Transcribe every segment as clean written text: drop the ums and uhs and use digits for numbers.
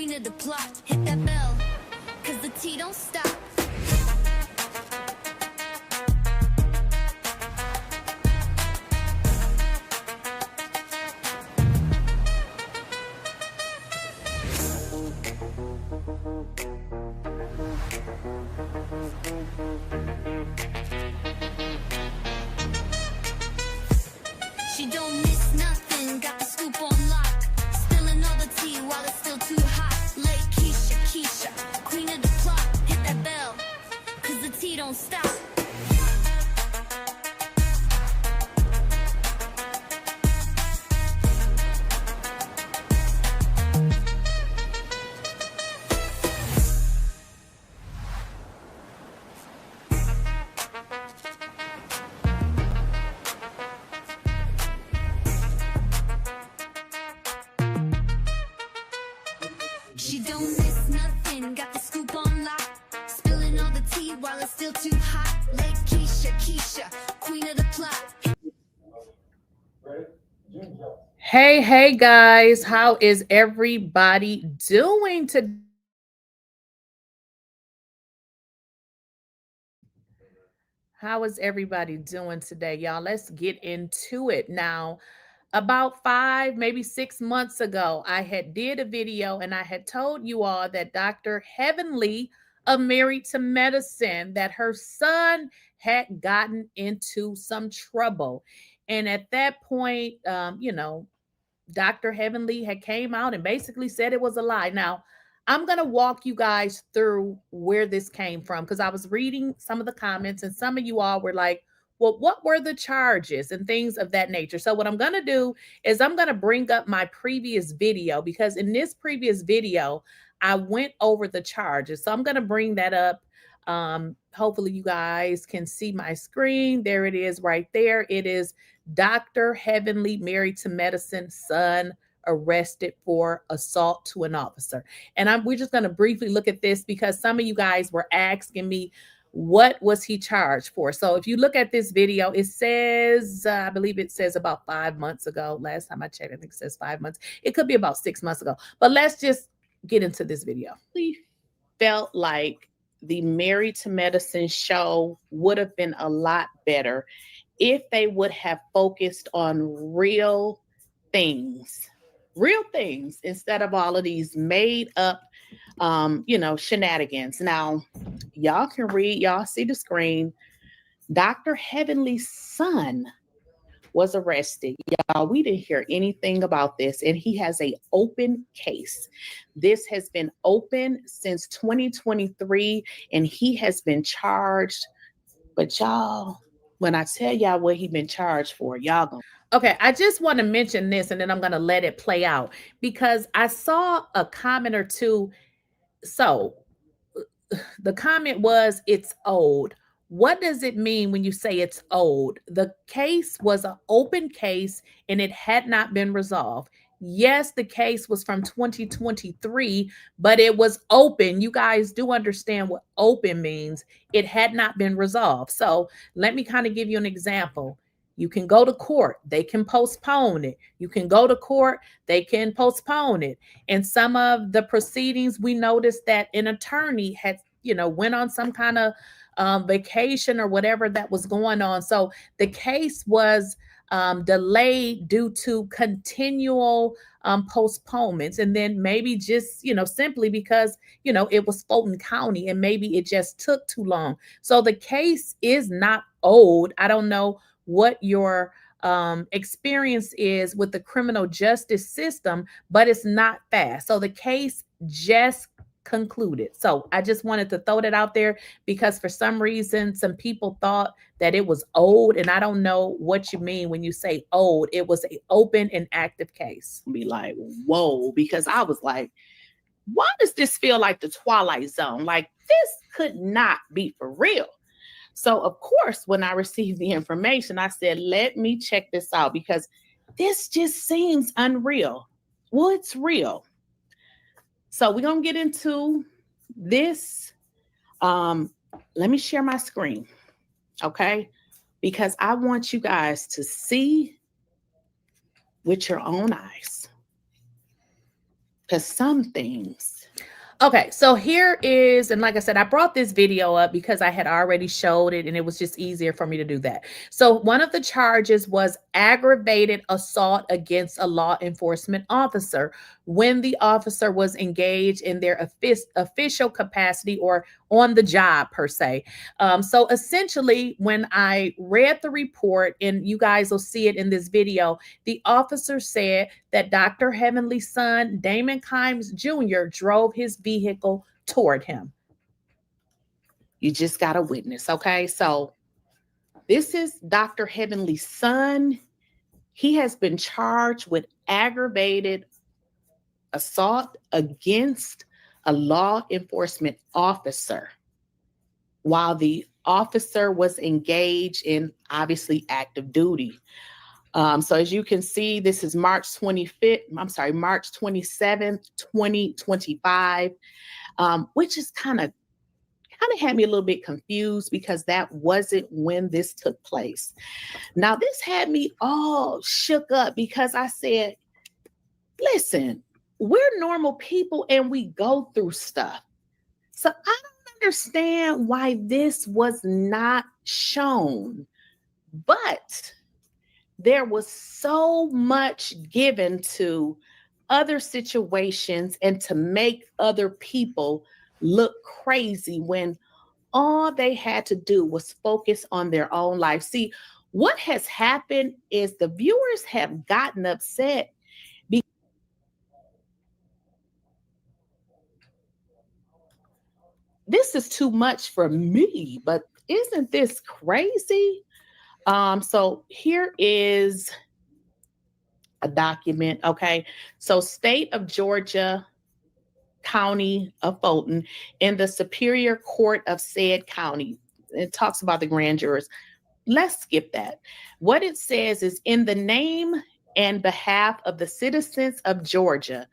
queen of the plot. Hit that bell, cause the tea don't stop. She don't miss nothing, got the scoop on lock. Spilling all the tea while it's still too hot. Lakeysha Keysha, queen of the plot. Hit that bell, cause the tea don't stop. She don't miss nothing, got the scoop on lock. Spilling all the tea while it's still too hot. Lakeysha Keysha, queen of the plot. Hey guys, how is everybody doing today? How is everybody doing today, y'all? Let's get into it. Now, about 5, maybe 6 months ago, I had did a video and I had told you all that Dr. Heavenly of Married to Medicine, that her son had gotten into some trouble. And at that point, Dr. Heavenly had came out and basically said it was a lie. Now, I'm going to walk you guys through where this came from because I was reading some of the comments and some of you all were like, well, what were the charges and things of that nature? So what I'm going to do is I'm going to bring up my previous video because in this previous video, I went over the charges. So I'm going to bring that up. Hopefully you guys can see my screen. There it is right there. It is Dr. Heavenly Married to Medicine son arrested for assault to an officer. And we're just going to briefly look at this because some of you guys were asking me, what was he charged for? So if you look at this video, it says, I believe it says about 5 months ago. Last time I checked, I think it says 5 months. It could be about 6 months ago. But let's just get into this video. We felt like the Married to Medicine show would have been a lot better if they would have focused on real things instead of all of these made up, shenanigans. Now, y'all can read, y'all see the screen. Dr. Heavenly's son was arrested. Y'all, we didn't hear anything about this, and he has an open case. This has been open since 2023, and he has been charged. But y'all, when I tell y'all what he's been charged for, y'all gonna. Okay, I just want to mention this, and then I'm going to let it play out because I saw a comment or two. So the comment was, it's old. What does it mean when you say it's old? The case was an open case and it had not been resolved. Yes, the case was from 2023, but it was open. You guys do understand what open means. It had not been resolved. So let me kind of give you an example. You can go to court. They can postpone it. You can go to court. They can postpone it. And some of the proceedings, we noticed that an attorney had, went on some kind of vacation or whatever that was going on. So the case was delayed due to continual postponements. And then maybe just, simply because, it was Fulton County and maybe it just took too long. So the case is not old. I don't know what your experience is with the criminal justice system, but it's not fast. So the case just concluded. So I just wanted to throw that out there because for some reason, some people thought that it was old, and I don't know what you mean when you say old. It was an open and active case. Be like, whoa, because I was like, why does this feel like the Twilight Zone? Like this could not be for real. So, of course, when I received the information, I said, let me check this out because this just seems unreal. Well, it's real. So we're going to get into this. Let me share my screen, okay? Because I want you guys to see with your own eyes. Because some things. Okay, so here is, and like I said, I brought this video up because I had already showed it and it was just easier for me to do that. So one of the charges was aggravated assault against a law enforcement officer when the officer was engaged in their official capacity or on the job per se. So essentially, when I read the report, and you guys will see it in this video, the officer said that Dr. Heavenly's son, 𝐬𝐮𝐬𝐫𝐠 Jr., drove his vehicle toward him. You just got a witness, okay? So this is Dr. Heavenly's son. He has been charged with aggravated assault against a law enforcement officer while the officer was engaged in, obviously, active duty. So as you can see, this is March 27th, 2025, which is kind of had me a little bit confused because that wasn't when this took place. Now, this had me all shook up because I said, listen, we're normal people and we go through stuff. So I don't understand why this was not shown, but there was so much given to other situations and to make other people look crazy when all they had to do was focus on their own life. See, what has happened is the viewers have gotten upset because this is too much for me, but isn't this crazy? So here is a document, okay? So state of Georgia, County of Fulton, in the Superior Court of said county. It talks about the grand jurors. Let's skip that. What it says is, in the name and behalf of the citizens of Georgia,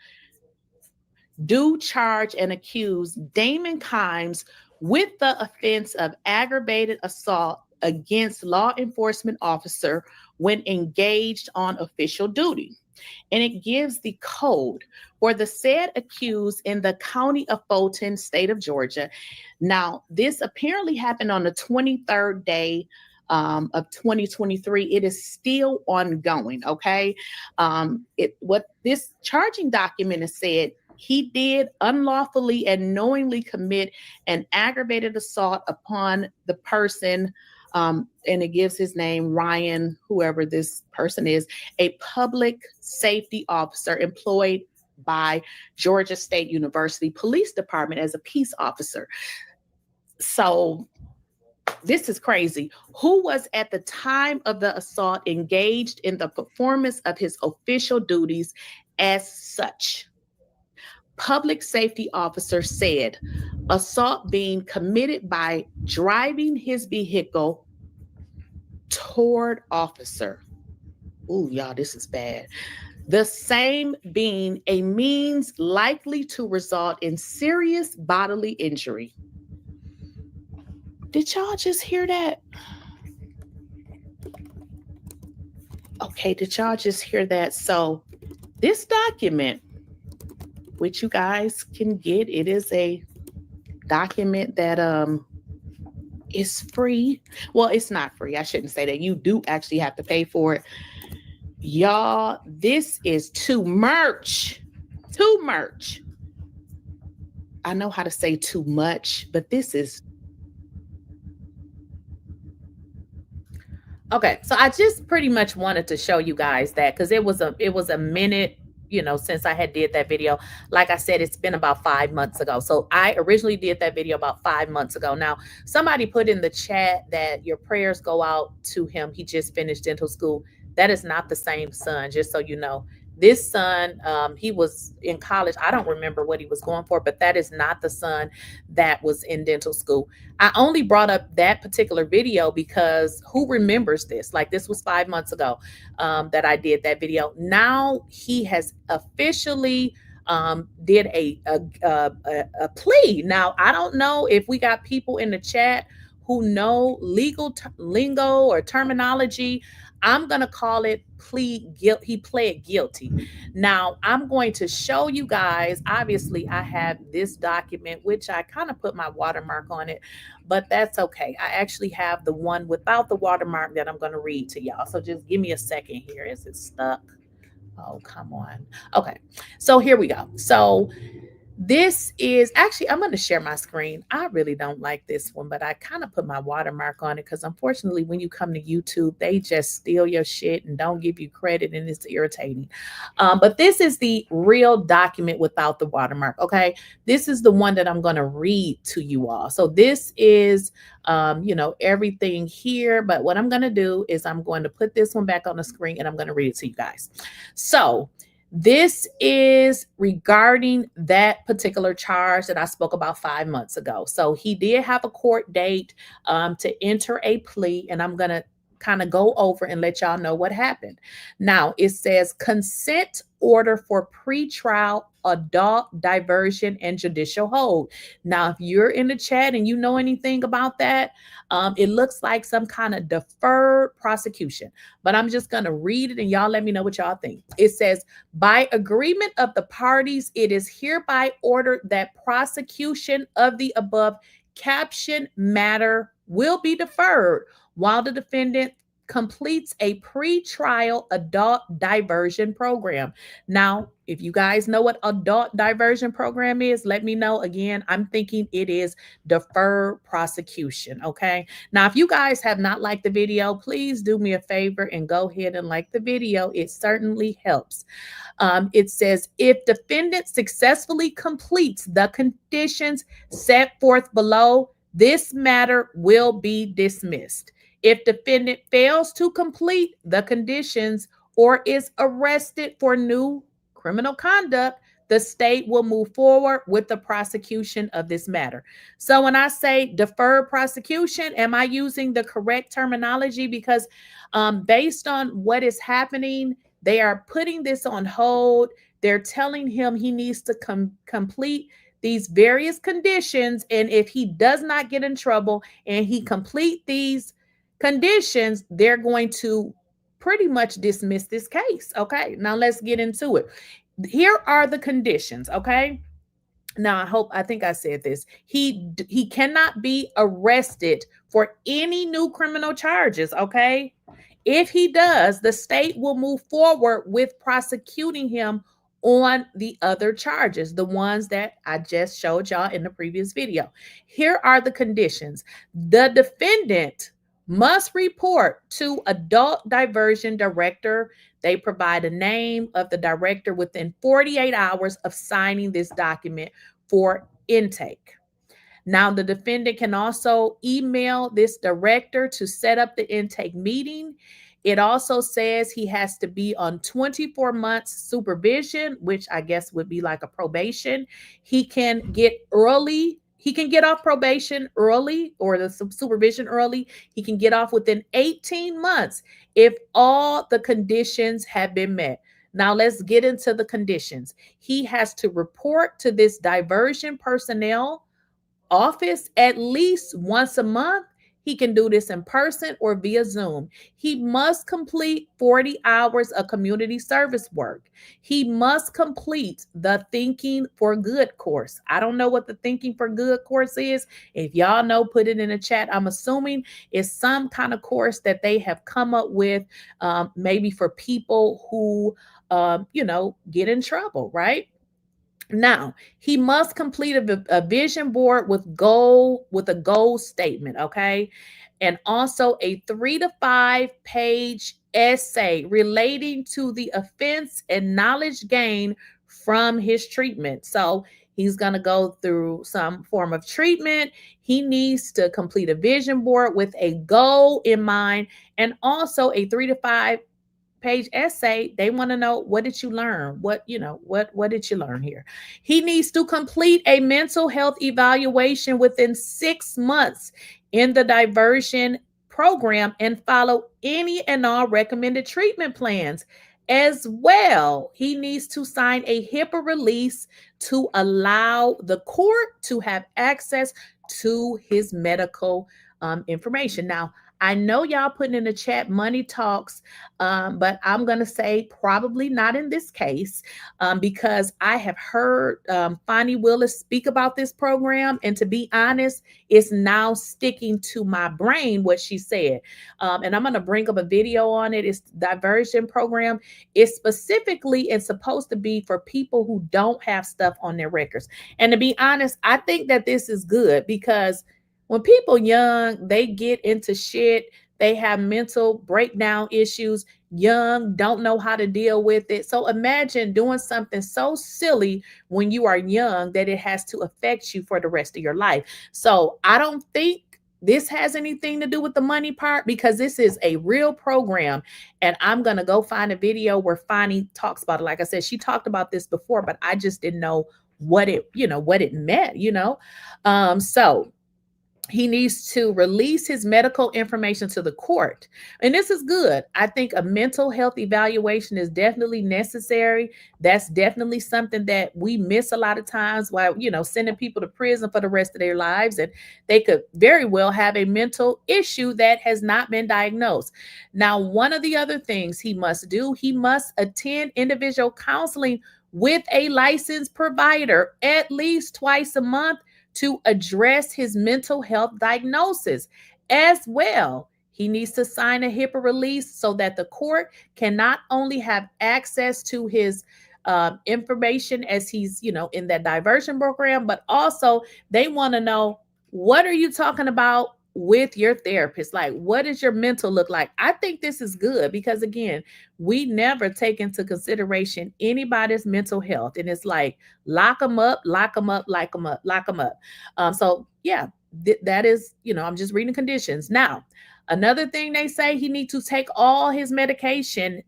do charge and accuse 𝐬𝐮𝐬𝐫𝐠 with the offense of aggravated assault against law enforcement officer when engaged on official duty. And it gives the code for the said accused in the County of Fulton, state of Georgia. Now, this apparently happened on the 23rd day of 2023. It is still ongoing, okay? What this charging document has said, he did unlawfully and knowingly commit an aggravated assault upon the person, and it gives his name, Ryan, whoever this person is, a public safety officer employed by Georgia State University Police Department as a peace officer. So this is crazy. Who was at the time of the assault engaged in the performance of his official duties as such. Public safety officer said, assault being committed by driving his vehicle toward officer. Ooh, y'all, this is bad. The same being a means likely to result in serious bodily injury. Did y'all just hear that? Okay, did y'all just hear that? So this document, which you guys can get, it is a document that is free. Well, it's not free. I shouldn't say that. You do actually have to pay for it. Y'all, this is too much. Too much. I know how to say too much, but this is. Okay, so I just pretty much wanted to show you guys that because it was a minute, you know, since I had did that video. Like I said, it's been about 5 months ago. So I originally did that video about 5 months ago. Now, somebody put in the chat that your prayers go out to him. He just finished dental school. That is not the same son, just so you know. This son, he was in college. I don't remember what he was going for, but that is not the son that was in dental school. I only brought up that particular video because who remembers this? Like, this was 5 months ago that I did that video. Now he has officially did a plea. Now, I don't know if we got people in the chat who know legal lingo or terminology. I'm going to call it he pled guilty. Now, I'm going to show you guys, obviously, I have this document, which I kind of put my watermark on it, but that's okay. I actually have the one without the watermark that I'm going to read to y'all. So just give me a second here. Is it stuck? Oh, come on. Okay. So here we go. So this is actually, I'm going to share my screen. I really don't like this one, but I kind of put my watermark on it because unfortunately, when you come to YouTube, they just steal your shit and don't give you credit, and it's irritating. But this is the real document without the watermark. Okay. This is the one that I'm going to read to you all. So this is, everything here. But what I'm going to do is I'm going to put this one back on the screen and I'm going to read it to you guys. So this is regarding that particular charge that I spoke about 5 months ago. So he did have a court date to enter a plea, and I'm going to kind of go over and let y'all know what happened. Now, it says consent order for pretrial adult diversion and judicial hold. Now, if you're in the chat and you know anything about that, it looks like some kind of deferred prosecution, but I'm just going to read it and y'all let me know what y'all think. It says, by agreement of the parties, it is hereby ordered that prosecution of the above captioned matter will be deferred while the defendant completes a pretrial adult diversion program. Now, if you guys know what adult diversion program is, let me know. Again, I'm thinking it is deferred prosecution. Okay. Now, if you guys have not liked the video, please do me a favor and go ahead and like the video. It certainly helps. It says, if defendant successfully completes the conditions set forth below, this matter will be dismissed. If defendant fails to complete the conditions or is arrested for new criminal conduct, the state will move forward with the prosecution of this matter. So when I say deferred prosecution, am I using the correct terminology? Because based on what is happening, they are putting this on hold. They're telling him he needs to complete these various conditions. And if he does not get in trouble and he complete these conditions, they're going to pretty much dismiss this case. Okay, now let's get into it. Here are the conditions. Okay, now I think I said this. He cannot be arrested for any new criminal charges. Okay, if he does, the state will move forward with prosecuting him on the other charges, the ones that I just showed y'all in the previous video. Here are the conditions. The defendant must report to adult diversion director. They provide a name of the director within 48 hours of signing this document for intake. Now, the defendant can also email this director to set up the intake meeting. It also says he has to be on 24 months supervision, which I guess would be like a probation. He can get off probation early, or the supervision early. He can get off within 18 months if all the conditions have been met. Now let's get into the conditions. He has to report to this diversion personnel office at least once a month. He can do this in person or via Zoom. He must complete 40 hours of community service work. He must complete the Thinking for Good course. I don't know what the Thinking for Good course is. If y'all know, put it in the chat. I'm assuming it's some kind of course that they have come up with, maybe for people who, get in trouble, right? Now, he must complete a vision board with a goal statement, okay? And also a 3 to 5 page essay relating to the offense and knowledge gained from his treatment. So he's going to go through some form of treatment. He needs to complete a vision board with a goal in mind, and also a 3 to 5 page essay. They want to know, what did you learn? What did you learn here? He needs to complete a mental health evaluation within 6 months in the diversion program and follow any and all recommended treatment plans. As well, he needs to sign a HIPAA release to allow the court to have access to his medical information. Now, I know y'all putting in the chat money talks, but I'm going to say probably not in this case, because I have heard Fonnie Willis speak about this program. And to be honest, it's now sticking to my brain what she said. And I'm going to bring up a video on it. It's the Diversion program. It's specifically and supposed to be for people who don't have stuff on their records. And to be honest, I think that this is good because when people young, they get into shit, they have mental breakdown issues, young, don't know how to deal with it. So imagine doing something so silly when you are young that it has to affect you for the rest of your life. So I don't think this has anything to do with the money part because this is a real program. And I'm going to go find a video where Fonnie talks about it. Like I said, she talked about this before, but I just didn't know what it meant, So he needs to release his medical information to the court. And this is good. I think a mental health evaluation is definitely necessary. That's definitely something that we miss a lot of times while, sending people to prison for the rest of their lives. And they could very well have a mental issue that has not been diagnosed. Now, one of the other things he must do, he must attend individual counseling with a licensed provider at least twice a month to address his mental health diagnosis. As well, he needs to sign a HIPAA release so that the court can not only have access to his information as he's, in that diversion program, but also they want to know, what are you talking about with your therapist? Like, what does your mental look like? I think this is good because, again, we never take into consideration anybody's mental health. And it's like, lock them up, lock them up, lock them up, lock them up. So yeah, that is, I'm just reading conditions. Now, another thing they say, he needs to take all his medication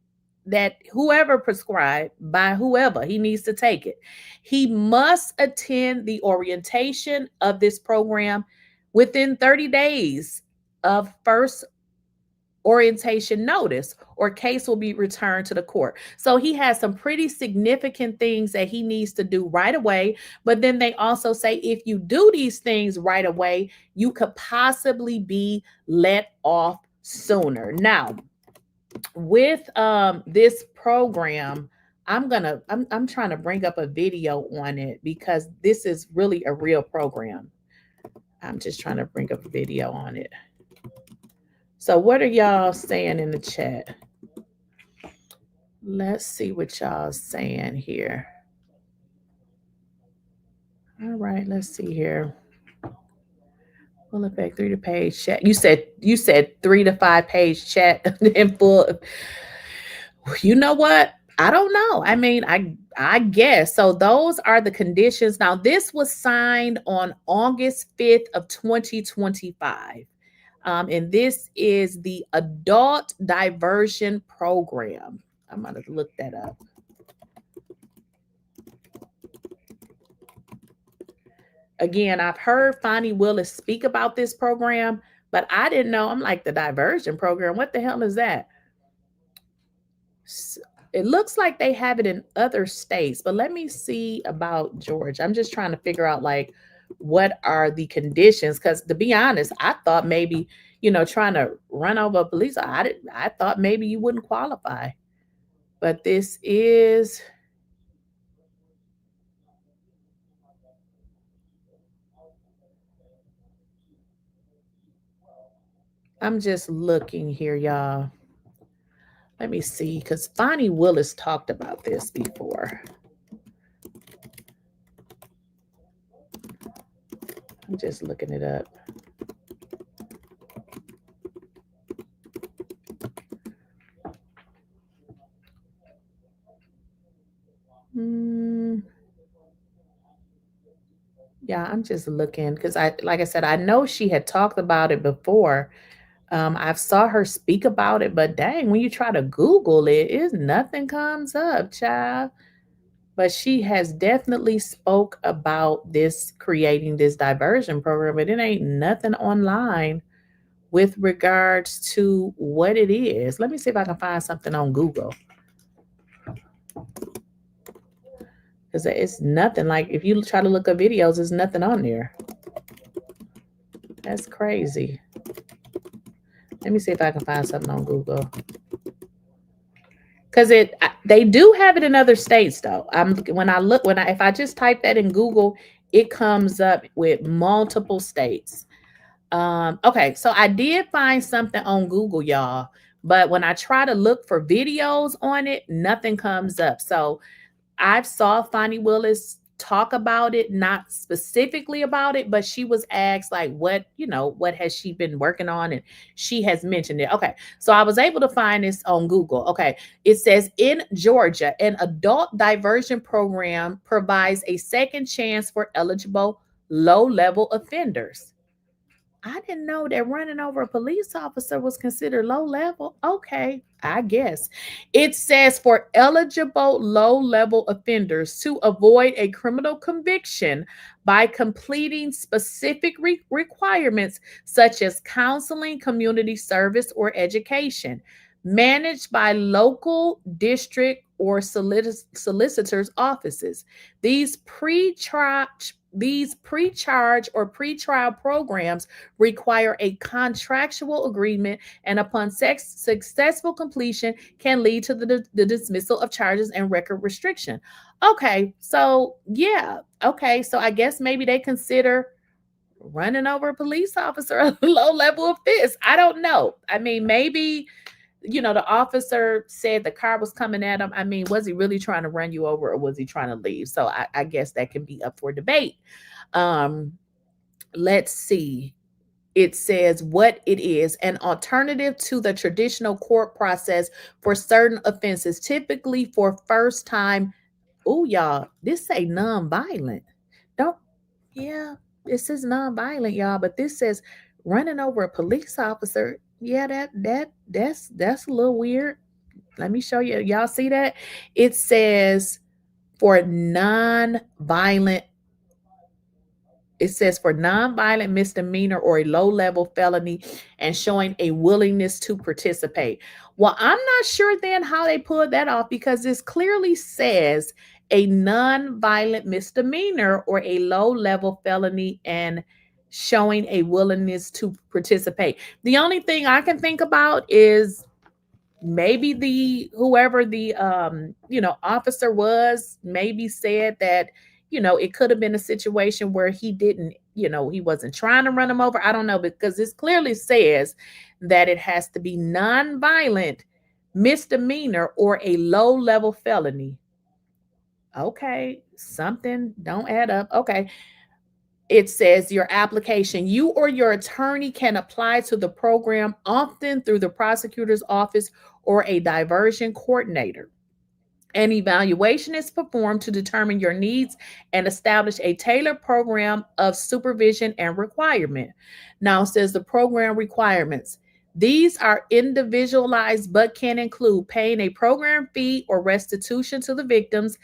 that whoever prescribed by whoever, he needs to take it. He must attend the orientation of this program within 30 days of first orientation notice, or case will be returned to the court. So he has some pretty significant things that he needs to do right away. But then they also say, if you do these things right away, you could possibly be let off sooner. Now, with this program, I'm trying to bring up a video on it because this is really a real program. I'm just trying to bring up a video on it. So what are y'all saying in the chat? Let's see what y'all saying here. All right, let's see here. Full effect 3 to page chat. You said 3 to 5 page chat in full. You know what? I don't know. I mean, I guess. So those are the conditions. Now, this was signed on August 5th of 2025. And this is the Adult Diversion Program. I'm going to look that up. Again, I've heard Fonnie Willis speak about this program, but I didn't know. I'm like, the diversion program, what the hell is that? It looks like they have it in other states, but let me see about Georgia. I'm just trying to figure out, like, what are the conditions? Because to be honest, I thought maybe, trying to run over a police, I thought maybe you wouldn't qualify. But this is... I'm just looking here, y'all. Let me see, because Fonnie Willis talked about this before. I'm just looking it up. Yeah, I'm just looking because like I said, I know she had talked about it before. I saw her speak about it, but dang, when you try to Google it, nothing comes up, child. But she has definitely spoke about this, creating this diversion program, but it ain't nothing online with regards to what it is. Let me see if I can find something on Google. Because it's nothing. Like, if you try to look up videos, there's nothing on there. That's crazy. Let me see if I can find something on Google. Because they do have it in other states though. If I just type that in Google, it comes up with multiple states. Okay, so I did find something on Google, y'all, but when I try to look for videos on it, nothing comes up. So I saw Fonnie Willis talk about it, not specifically about it, but she was asked like what has she been working on, and she has mentioned it. Okay, so I was able to find this on Google. Okay, it says in Georgia, an adult diversion program provides a second chance for eligible low-level offenders. I didn't know that running over a police officer was considered low level. Okay, I guess. It says for eligible low level offenders to avoid a criminal conviction by completing specific requirements such as counseling, community service, or education, managed by local, district, or solicitors' offices. These pre-charge or pre-trial programs require a contractual agreement, and upon successful completion can lead to the dismissal of charges and record restriction. Okay, so yeah. Okay, so I guess maybe they consider running over a police officer a low level offense. I don't know. I mean, maybe the officer said the car was coming at him. I mean, was he really trying to run you over, or was he trying to leave? So I guess that can be up for debate. Let's see. It says what it is: an alternative to the traditional court process for certain offenses, typically for first time. Oh, y'all, this say non-violent. Don't, yeah, it says non-violent, y'all, but this says running over a police officer. Yeah, that's a little weird. Let me show you. Y'all see that? It says for non-violent misdemeanor or a low-level felony and showing a willingness to participate. Well, I'm not sure then how they pulled that off, because this clearly says a non-violent misdemeanor or a low-level felony and showing a willingness to participate. The only thing I can think about is maybe whoever the officer was maybe said that it could have been a situation where he didn't, he wasn't trying to run him over. I don't know, because this clearly says that it has to be non-violent misdemeanor or a low-level felony. Okay, something don't add up. Okay. It says your application, you or your attorney can apply to the program, often through the prosecutor's office or a diversion coordinator. An evaluation is performed to determine your needs and establish a tailored program of supervision and requirement. Now it says the program requirements. These are individualized but can include paying a program fee or restitution to the victims.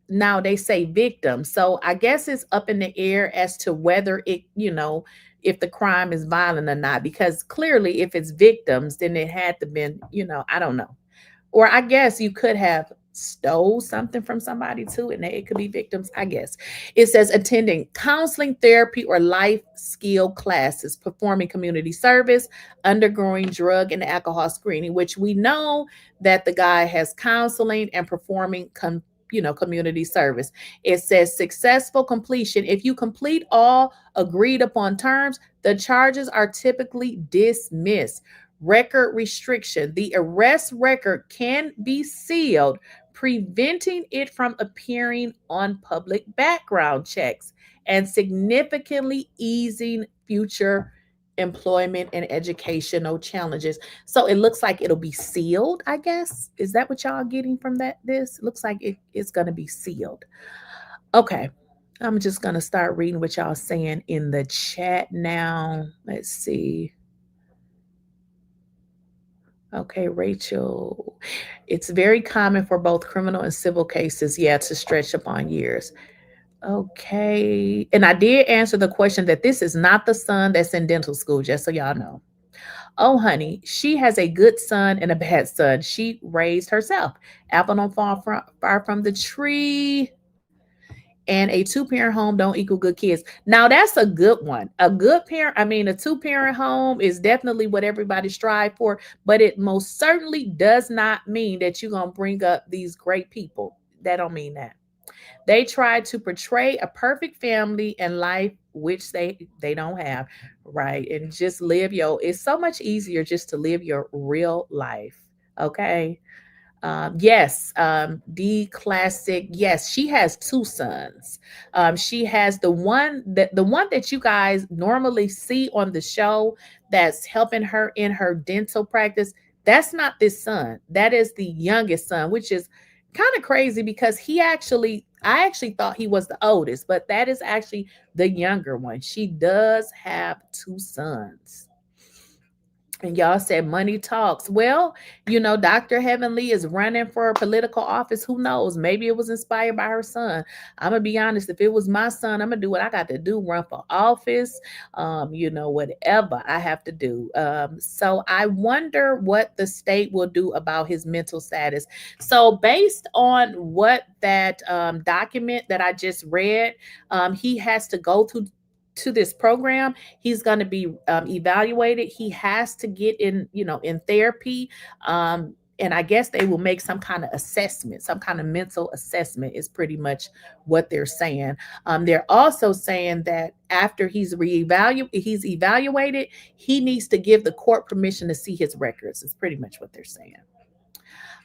Now they say victims, so I guess it's up in the air as to whether it, if the crime is violent or not, because clearly if it's victims, then it had to been, I don't know. Or I guess you could have stole something from somebody too, and it could be victims, I guess. It says attending counseling, therapy, or life skill classes, performing community service, undergoing drug and alcohol screening, which we know that the guy has counseling and performing community service. It says successful completion. If you complete all agreed upon terms, the charges are typically dismissed. Record restriction. The arrest record can be sealed, preventing it from appearing on public background checks and significantly easing future employment and educational challenges. So it looks like it'll be sealed, I guess. Is that what y'all getting from that? This looks like it's going to be sealed. Okay. I'm just going to start reading what y'all saying in the chat now. Let's see. Okay, Rachel. It's very common for both criminal and civil cases, to stretch upon years. Okay. And I did answer the question that this is not the son that's in dental school, just so y'all know. Oh, honey, she has a good son and a bad son. She raised herself. Apple don't fall far from the tree. and a two-parent home don't equal good kids. Now that's a good one. A good parent, I mean, a two-parent home is definitely what everybody strive for, but it most certainly does not mean that you're going to bring up these great people. That don't mean that. They try to portray a perfect family and life, which they don't have, right? And just live it's so much easier just to live your real life, okay? Yes, the classic. Yes, she has two sons. She has the one that you guys normally see on the show that's helping her in her dental practice. That's not this son. That is the youngest son, which is kind of crazy because I actually thought he was the oldest, but that is actually the younger one. She does have two sons. And y'all said money talks. Well, Dr. Heavenly is running for a political office. Who knows? Maybe it was inspired by her son. I'm going to be honest. If it was my son, I'm going to do what I got to do, run for office, whatever I have to do. So I wonder what the state will do about his mental status. So based on what that document that I just read, he has to go to this program. He's going to be evaluated. He has to get in therapy. And I guess they will make some kind of assessment, some kind of mental assessment is pretty much what they're saying. They're also saying that after he's evaluated, he needs to give the court permission to see his records. Is pretty much what they're saying.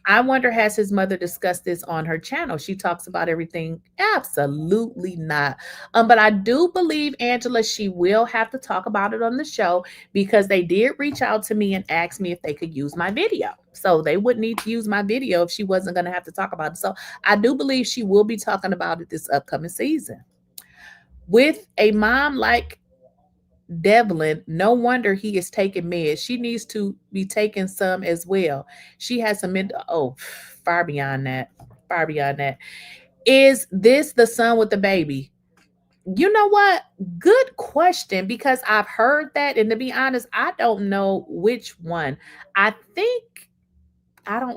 I wonder, has his mother discussed this on her channel? She talks about everything. Absolutely not. But I do believe, Angela, she will have to talk about it on the show because they did reach out to me and ask me if they could use my video. So they would need to use my video if she wasn't going to have to talk about it. So I do believe she will be talking about it this upcoming season. With a mom like Devlin, no wonder he is taking meds. She needs to be taking some as well. She has some far beyond that. Far beyond that. Is this the son with the baby? You know what? Good question, because I've heard that, and to be honest, I don't know which one.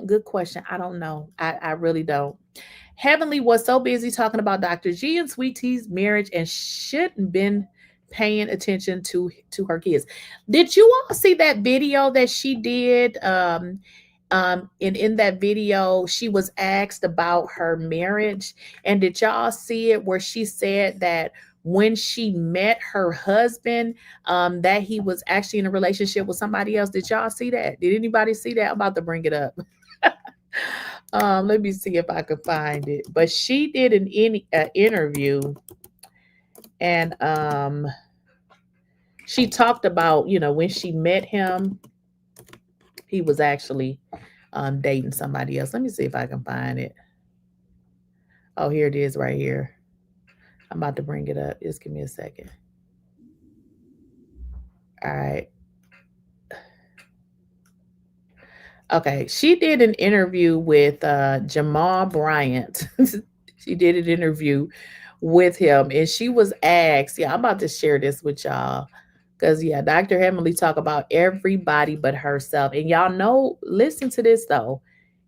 Good question. I don't know. I really don't. Heavenly was so busy talking about Dr. G and Sweet Tea's marriage and shouldn't been paying attention to her kids. Did you all see that video that she did? In that video, she was asked about her marriage. And did y'all see it where she said that when she met her husband, that he was actually in a relationship with somebody else? Did y'all see that? Did anybody see that? I'm about to bring it up. Let me see if I can find it. But she did an interview, and she talked about, when she met him, he was actually dating somebody else. Let me see if I can find it. Oh, here it is right here. I'm about to bring it up. Just give me a second. All right. Okay. She did an interview with Jamal Bryant. She did an interview with him, and she was asked, I'm about to share this with y'all. Because, Dr. Heavenly talk about everybody but herself. And y'all know, listen to this, though.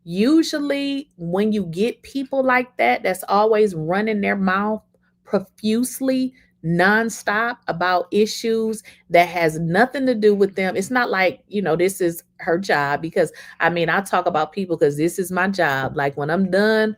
Usually when you get people like that, that's always running their mouth profusely, nonstop about issues that has nothing to do with them. It's not like, this is her job. Because, I talk about people because this is my job. Like when I'm done,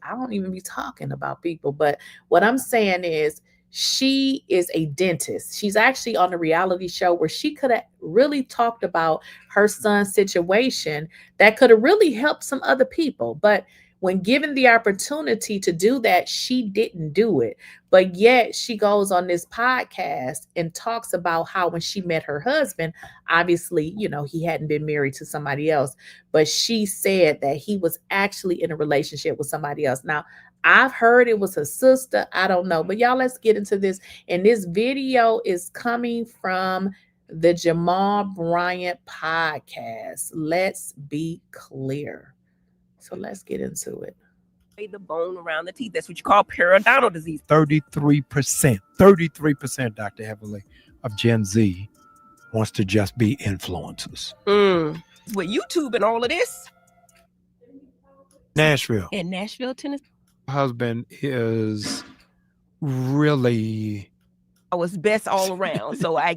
I don't even be talking about people. But what I'm saying is, she is a dentist. She's actually on a reality show where she could have really talked about her son's situation that could have really helped some other people. But when given the opportunity to do that, she didn't do it. But yet she goes on this podcast and talks about how when she met her husband, obviously, he hadn't been married to somebody else, but she said that he was actually in a relationship with somebody else. Now, I've heard it was her sister. I don't know. But y'all, let's get into this. And this video is coming from the Jamal Bryant podcast. Let's be clear. So let's get into it. The bone around the teeth. That's what you call periodontal disease. 33%, Dr. Heavenly, of Gen Z wants to just be influencers. With YouTube and all of this. Nashville. In Nashville, Tennessee. Husband is really. I was best all around. So I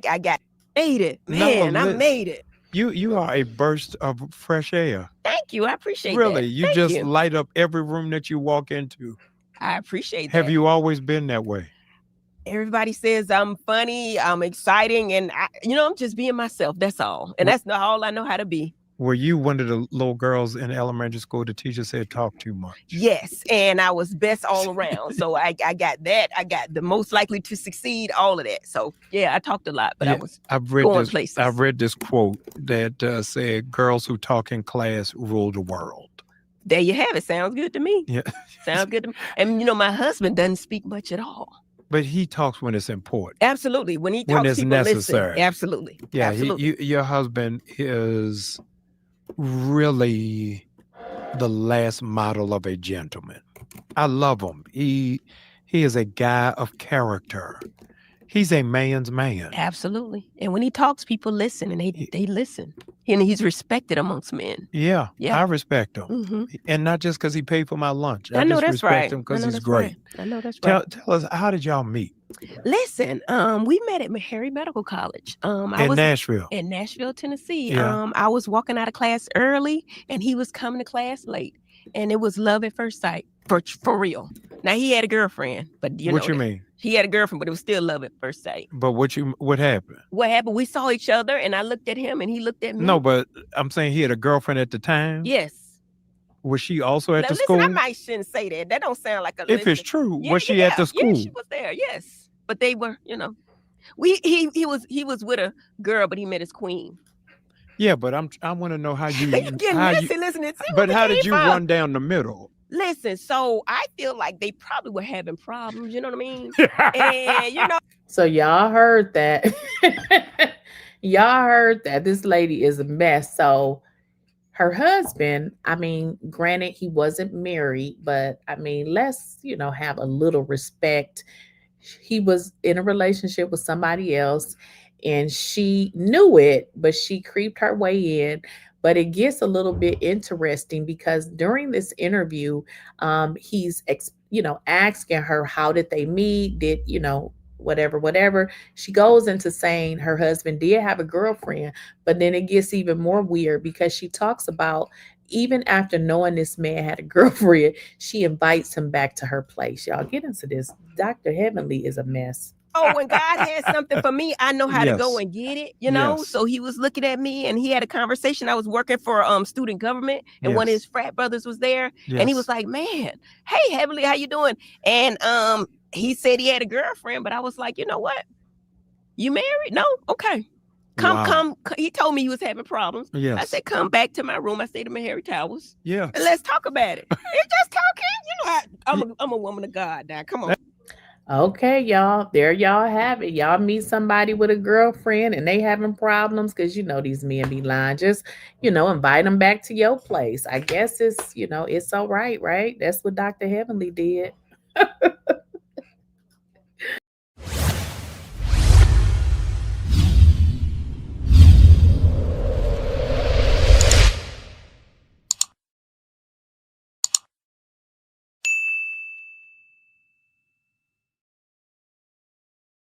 made it. No, Man, I lis- made it. You are a burst of fresh air. Thank you. I appreciate Really, that. you Thank just you. light up every room that you walk into. I appreciate Have that. you always been that way? Everybody says I'm funny, I'm exciting, and I'm just being myself. That's all. And that's not all I know how to be. Were you one of the little girls in elementary school the teacher said talk too much? Yes, and I was best all around. So I got that. I got the most likely to succeed, all of that. So yeah, I talked a lot, but I was going places. I've read this quote that said, "Girls who talk in class rule the world." There you have it. Sounds good to me. Yeah, sounds good to me. And my husband doesn't speak much at all. But he talks when it's important. Absolutely, when he talks, when it's people necessary. Listen. Absolutely. Yeah, absolutely. Your husband is really the last model of a gentleman. I love him. He is a guy of character. He's a man's man. Absolutely. And when he talks, people listen, and they listen. And he's respected amongst men. Yeah, I respect him. Mm-hmm. And not just because he paid for my lunch. I know just that's respect right. him because he's great. Right. I know that's right. Tell us, how did y'all meet? Listen, we met at Meharry Medical College. Nashville. In Nashville, Tennessee. Yeah. I was walking out of class early, and he was coming to class late. And it was love at first sight, for real. Now, he had a girlfriend, but What you mean? He had a girlfriend, but it was still love at first sight. But what happened? What happened? We saw each other, and I looked at him, and he looked at me. No, but I'm saying he had a girlfriend at the time. Yes. Was she also at the listen, school? I might shouldn't say that. That don't sound like a. If it's true, was she at the school? Yeah, she was there. Yes, but they were. He was with a girl, but he met his queen. Yeah, but I want to know how you. Listen. But how did you run down the middle? Listen, so I feel like they probably were having problems. You know what I mean? And So y'all heard that. Y'all heard that this lady is a mess. So her husband, I mean, granted, he wasn't married, but I mean, let's, have a little respect. He was in a relationship with somebody else, and she knew it, but she creeped her way in. But it gets a little bit interesting because during this interview, he's, asking her, how did they meet? Did, whatever. She goes into saying her husband did have a girlfriend, but then it gets even more weird because she talks about even after knowing this man had a girlfriend, she invites him back to her place. Y'all get into this. Dr. Heavenly is a mess. Oh, when God has something for me, I know how to go and get it, Yes. So he was looking at me, and he had a conversation. I was working for student government, and one of his frat brothers was there, and he was like, "Man, hey, Heavenly, how you doing?" And he said he had a girlfriend, but I was like, "You know what? You married? No? Okay. Come. He told me he was having problems. Yes. I said, come back to my room. I stayed in Meharry Towers. Yeah. And let's talk about it. It's just talking. I'm a woman of God now. Come on. Okay, y'all. There y'all have it. Y'all meet somebody with a girlfriend and they having problems because these men be lying. Just, invite them back to your place. I guess it's, it's all right, right? That's what Dr. Heavenly did.